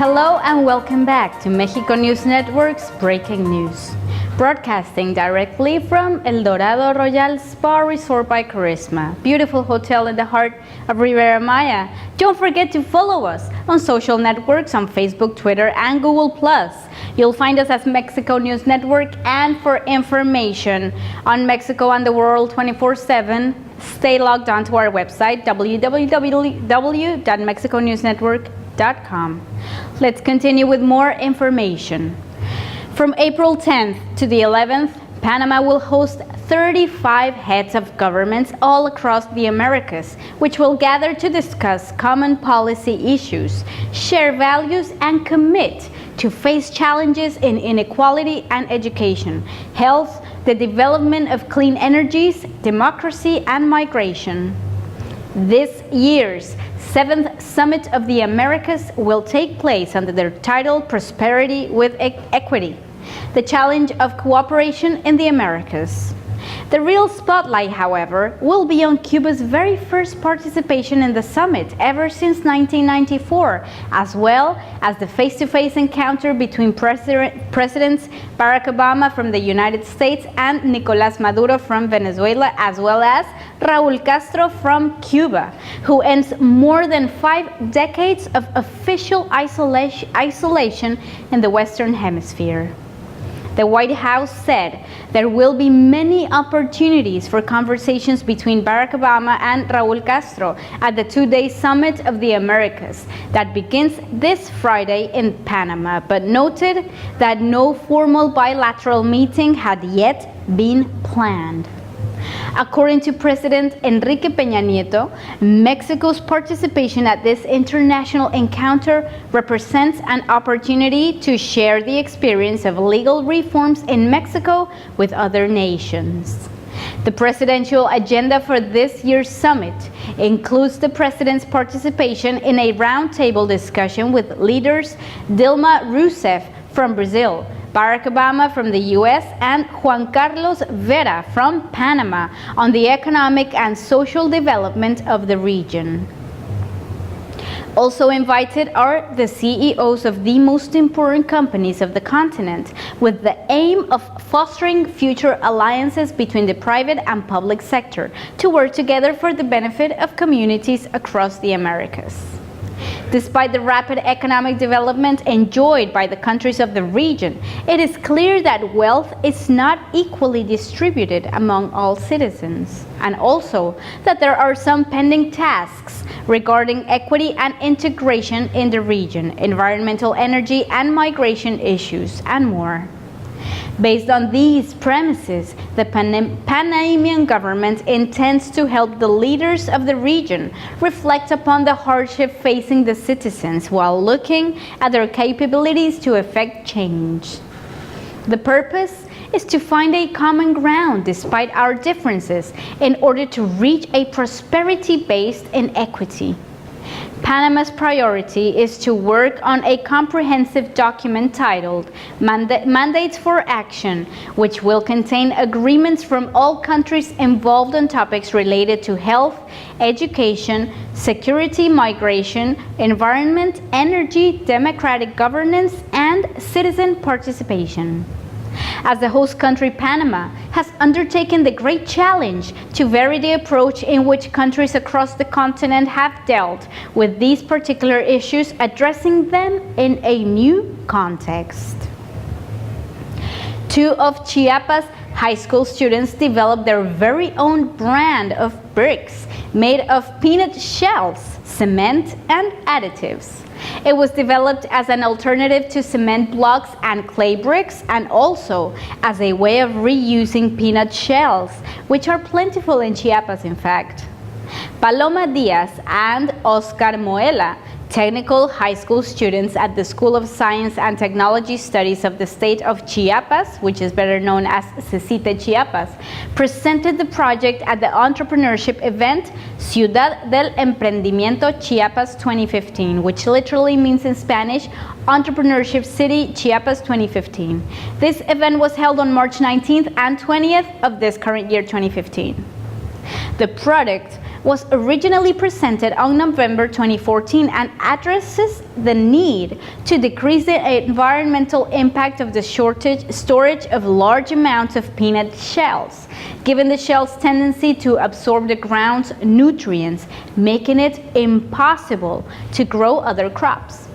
Hello and welcome back to Mexico News Network's Breaking News. Broadcasting directly from El Dorado Royal Spa Resort by Charisma, beautiful hotel in the heart of Riviera Maya. Don't forget to follow us on social networks on Facebook, Twitter, and Google+. You'll find us as Mexico News Network, and for information on Mexico and the world 24/7, stay logged onto our website www.mexiconewsnetwork.com. Let's continue with more information. From April 10th to the 11th, Panama will host 35 heads of governments all across the Americas, which will gather to discuss common policy issues, share values, and commit to face challenges in inequality and education, health, the development of clean energies, democracy, and migration. This year's 7th Summit of the Americas will take place under the title Prosperity with Equity, the challenge of cooperation in the Americas. The real spotlight, however, will be on Cuba's very first participation in the summit ever since 1994, as well as the face-to-face encounter between Presidents Barack Obama from the United States and Nicolás Maduro from Venezuela, as well as Raúl Castro from Cuba, who ends more than 5 decades of official isolation in the Western Hemisphere. The White House said there will be many opportunities for conversations between Barack Obama and Raúl Castro at the 2-day Summit of the Americas that begins this Friday in Panama, but noted that no formal bilateral meeting had yet been planned. According to President Enrique Peña Nieto, Mexico's participation at this international encounter represents an opportunity to share the experience of legal reforms in Mexico with other nations. The presidential agenda for this year's summit includes the president's participation in a roundtable discussion with leaders Dilma Rousseff from Brazil, Barack Obama from the US, and Juan Carlos Vera from Panama on the economic and social development of the region. Also invited are the CEOs of the most important companies of the continent, with the aim of fostering future alliances between the private and public sector to work together for the benefit of communities across the Americas. Despite the rapid economic development enjoyed by the countries of the region, it is clear that wealth is not equally distributed among all citizens, and also that there are some pending tasks regarding equity and integration in the region, environmental, energy, and migration issues, and more. Based on these premises, the Panamanian government intends to help the leaders of the region reflect upon the hardship facing the citizens while looking at their capabilities to effect change. The purpose is to find a common ground despite our differences in order to reach a prosperity based in equity. Panama's priority is to work on a comprehensive document titled Mandates for Action, which will contain agreements from all countries involved on topics related to health, education, security, migration, environment, energy, democratic governance, and citizen participation. As the host country, Panama has undertaken the great challenge to vary the approach in which countries across the continent have dealt with these particular issues, addressing them in a new context. 2 of Chiapas high school students developed their very own brand of bricks made of peanut shells, cement, and additives. It was developed as an alternative to cement blocks and clay bricks, and also as a way of reusing peanut shells, which are plentiful in Chiapas, in fact. Paloma Diaz and Oscar Moela, technical high school students at the School of Science and Technology Studies of the state of Chiapas, which is better known as CECITE Chiapas, presented the project at the entrepreneurship event Ciudad del Emprendimiento Chiapas 2015, which literally means in Spanish, Entrepreneurship City Chiapas 2015. This event was held on March 19th and 20th of this current year, 2015. The product was originally presented on November 2014 and addresses the need to decrease the environmental impact of the storage of large amounts of peanut shells, given the shell's tendency to absorb the ground's nutrients, making it impossible to grow other crops.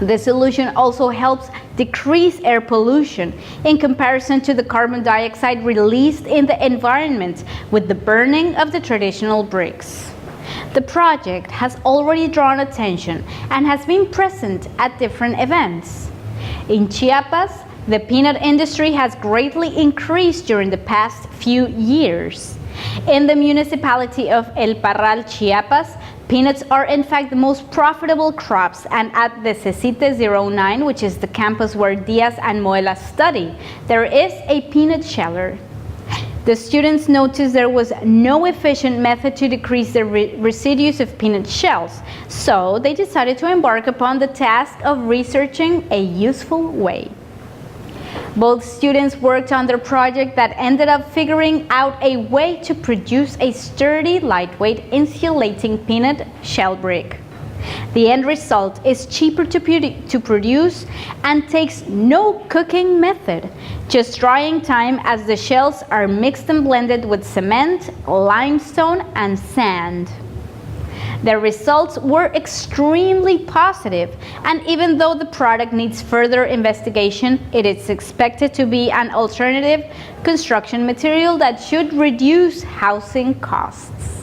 The solution also helps decrease air pollution in comparison to the carbon dioxide released in the environment with the burning of the traditional bricks. The project has already drawn attention and has been present at different events. In Chiapas, the peanut industry has greatly increased during the past few years. In the municipality of El Parral, Chiapas, peanuts are in fact the most profitable crops, and at the CECITE 09, which is the campus where Diaz and Moela study, there is a peanut sheller. The students noticed there was no efficient method to decrease the residues of peanut shells, so they decided to embark upon the task of researching a useful way. Both students worked on their project that ended up figuring out a way to produce a sturdy, lightweight, insulating peanut shell brick. The end result is cheaper to produce and takes no cooking method, just drying time, as the shells are mixed and blended with cement, limestone, and sand. The results were extremely positive, and even though the product needs further investigation, it is expected to be an alternative construction material that should reduce housing costs.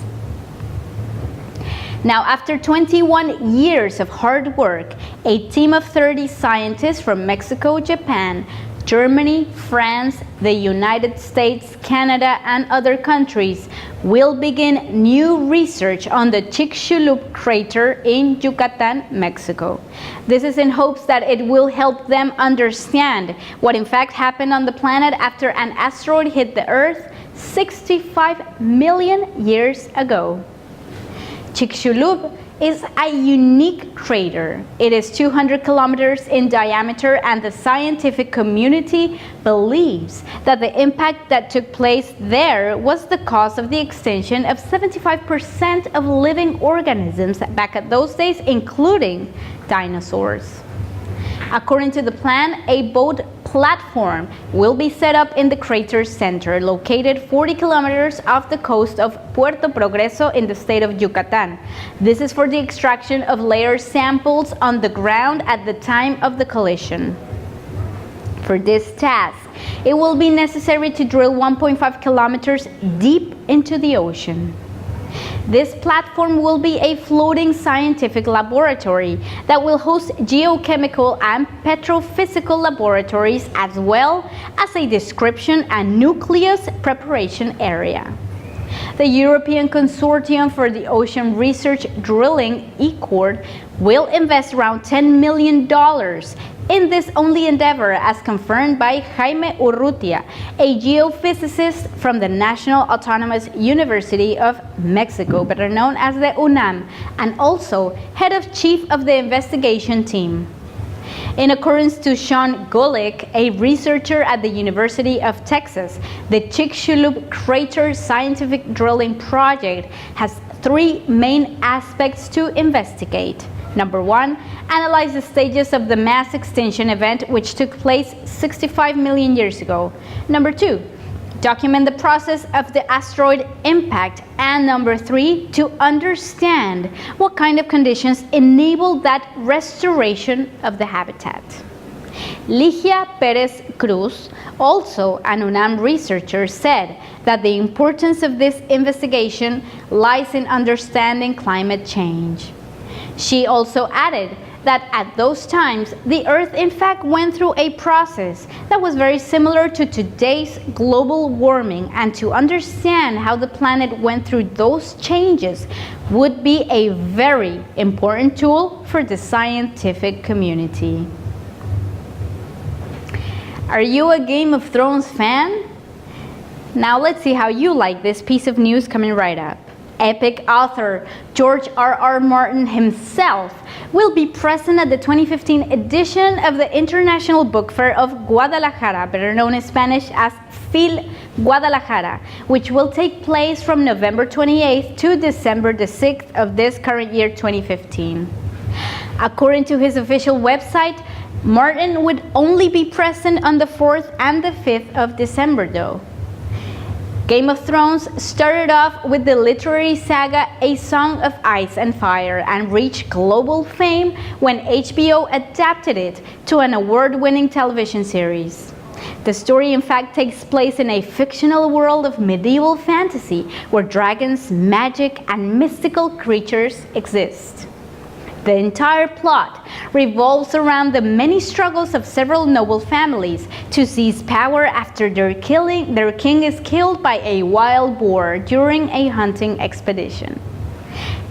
Now, after 21 years of hard work, a team of 30 scientists from Mexico, Japan, Germany, France, the United States, Canada, and other countries will begin new research on the Chicxulub crater in Yucatan, Mexico. This is in hopes that it will help them understand what in fact happened on the planet after an asteroid hit the Earth 65 million years ago. Chicxulub is a unique crater. It is 200 kilometers in diameter, and the scientific community believes that the impact that took place there was the cause of the extinction of 75% of living organisms back at those days, including dinosaurs. According to the plan, a boat platform will be set up in the crater's center, located 40 kilometers off the coast of Puerto Progreso in the state of Yucatan. This is for the extraction of layer samples on the ground at the time of the collision. For this task, it will be necessary to drill 1.5 kilometers deep into the ocean. This platform will be a floating scientific laboratory that will host geochemical and petrophysical laboratories, as well as a description and nucleus preparation area. The European Consortium for the Ocean Research Drilling, ECORD, will invest around $10 million in this only endeavor, as confirmed by Jaime Urrutia, a geophysicist from the National Autonomous University of Mexico, better known as the UNAM, and also head of chief of the investigation team. In accordance to Sean Gulick, a researcher at the University of Texas, the Chicxulub Crater Scientific Drilling Project has three main aspects to investigate. Number one, analyze the stages of the mass extinction event which took place 65 million years ago. Number two, document the process of the asteroid impact. And number three, to understand what kind of conditions enabled that restoration of the habitat. Ligia Perez Cruz, also an UNAM researcher, said that the importance of this investigation lies in understanding climate change. She also added that at those times, the Earth in fact went through a process that was very similar to today's global warming, and to understand how the planet went through those changes would be a very important tool for the scientific community. Are you a Game of Thrones fan? Now let's see how you like this piece of news coming right up. Epic author George R.R. Martin himself will be present at the 2015 edition of the International Book Fair of Guadalajara, better known in Spanish as Phil Guadalajara, which will take place from November 28th to December the 6th of this current year 2015. According to his official website, Martin would only be present on the 4th and the 5th of December though. Game of Thrones started off with the literary saga A Song of Ice and Fire and reached global fame when HBO adapted it to an award-winning television series. The story in fact takes place in a fictional world of medieval fantasy where dragons, magic, and mystical creatures exist. The entire plot revolves around the many struggles of several noble families to seize power after their king is killed by a wild boar during a hunting expedition.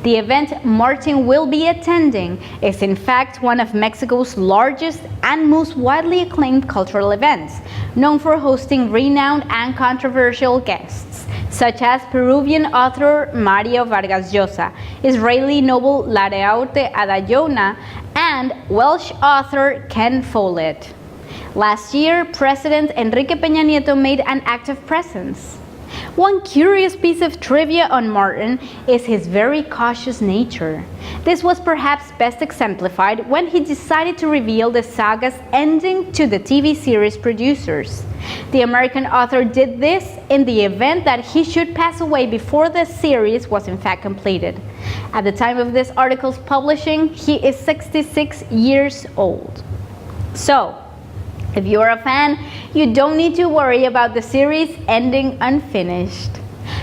The event Martin will be attending is in fact one of Mexico's largest and most widely acclaimed cultural events, known for hosting renowned and controversial guests, such as Peruvian author Mario Vargas Llosa, Israeli noble Lareaute Adayona, and Welsh author Ken Follett. Last year, President Enrique Peña Nieto made an active presence. One curious piece of trivia on Martin is his very cautious nature. This was perhaps best exemplified when he decided to reveal the saga's ending to the TV series producers. The American author did this in the event that he should pass away before the series was in fact completed. At the time of this article's publishing, he is 66 years old. So, if you are a fan, you don't need to worry about the series ending unfinished.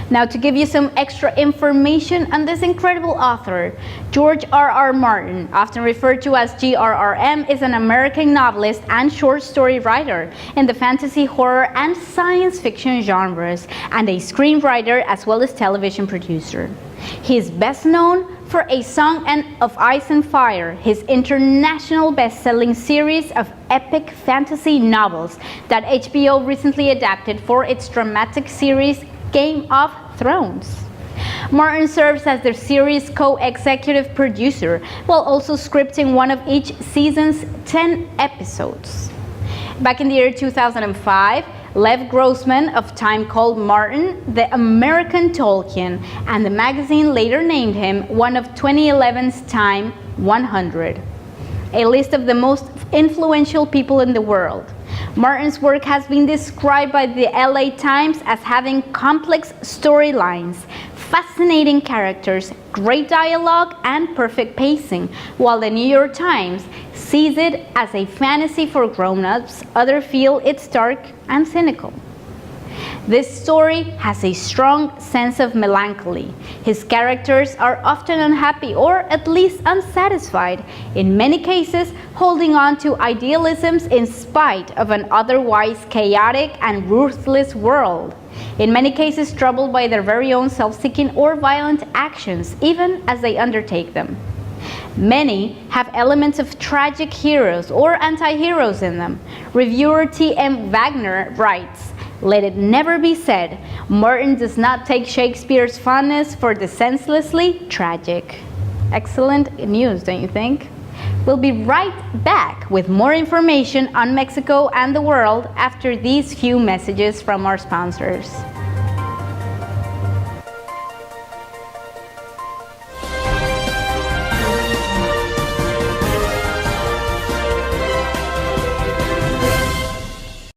Now, to give you some extra information on this incredible author, George R.R. Martin, often referred to as GRRM, is an American novelist and short story writer in the fantasy, horror, and science fiction genres, and a screenwriter as well as television producer. He is best known for A Song of Ice and Fire, his international best-selling series of epic fantasy novels that HBO recently adapted for its dramatic series Game of Thrones. Martin serves as the series' co-executive producer, while also scripting one of each season's 10 episodes. Back in the year 2005, Lev Grossman of Time called Martin the American Tolkien, and the magazine later named him one of 2011's Time 100, a list of the most influential people in the world. Martin's work has been described by the LA Times as having complex storylines, fascinating characters, great dialogue, and perfect pacing, while the New York Times sees it as a fantasy for grown-ups. Others feel it's dark and cynical. This story has a strong sense of melancholy. His characters are often unhappy or at least unsatisfied, in many cases holding on to idealisms in spite of an otherwise chaotic and ruthless world. In many cases troubled by their very own self-seeking or violent actions, even as they undertake them. Many have elements of tragic heroes or anti-heroes in them. Reviewer T.M. Wagner writes, "Let it never be said, Martin does not take Shakespeare's fondness for the senselessly tragic." Excellent news, don't you think? We'll be right back with more information on Mexico and the world after these few messages from our sponsors.